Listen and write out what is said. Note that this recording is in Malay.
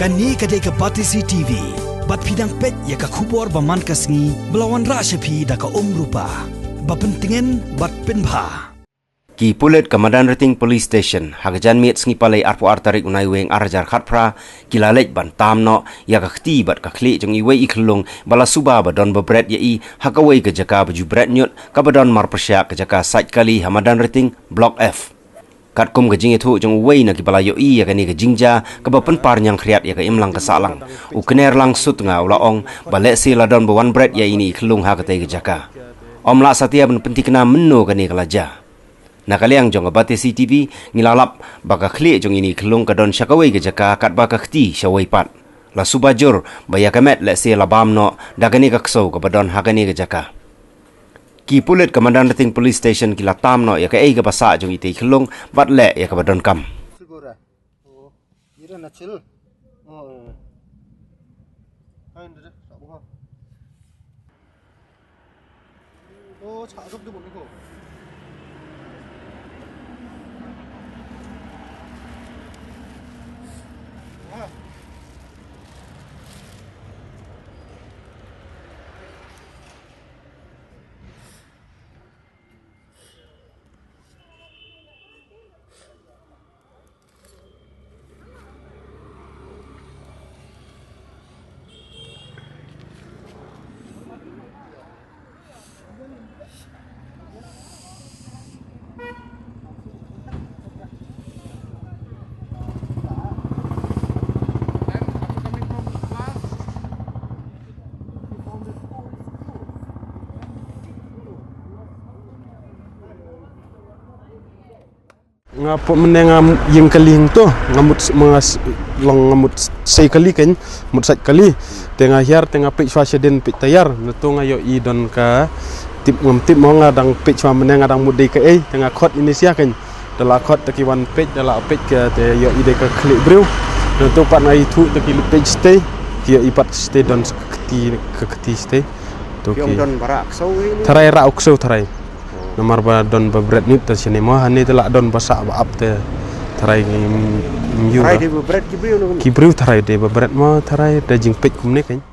Kani kadai ke Batisi TV. Bat pidang pet ya ka kubor baman kasngi belawan rasyapi da ka rupa. Bapentingan bat penbha. Ki Pulet Kamadan Rating Police Station hagajan miet sngi palai arpo artarik unai weng arjar khatpra kilalek ban tamno ya ka khti bat ka khli jong iwe ikhlung bala suba badon babret ya i hakawai ke jaka baju bret nyut ka badon mar persya ke jaka site kali Hamadan Rating Block F. Kat kum ke jing itu jong wei na ki bala yo i ya ka ni ke jingja ka bapen par nyang khriat ya ka imlang ka salang u kener lang sut nga ulaong balek si ladon bawan bret ya ini ikhlung ha ka te ke jaka. Omla satia ben penti kena menu ka ni kalaja. Nakaliang jong abate CTV ngilalap baka khli jong ini kelung kadon syakawai ke jaka kat baka khti syawai pat la subajur baya kamet le se labam no dagani ka kso ka badon hagani ke jaka. Ki Pulet Kamadan Rating Police Station kila tam no ya ka ei ka basa jong ite kelung bat le ya ka badon kam. Sigura. Oh, ira na chill. Oh. Hai ndre, sa buha. Oh, cha sop du bon ko. Ngapok meneng yang kali tu ngamut mengas long ngamut sei kali kan mut sat kali tengah hiar tengah pik swasa den pik tayar netu ngayo i don ka tip ngam tip mo ngadang pik swa meneng ngadang mudai ka tengah khot Indonesia kan dala khot takiwan pik dala pik ke te yo i de ka klik brew netu pat ngai thu taki pik stay kia ipat stay don keti stay to ki don barak sau tharai ra uksau tharai nomor ba don babret ni ta sini mo hani telak don basak ba ap te tharai ngiu tharai de babret kibriu tharai de babret mo tharai da jing pek kum ni kan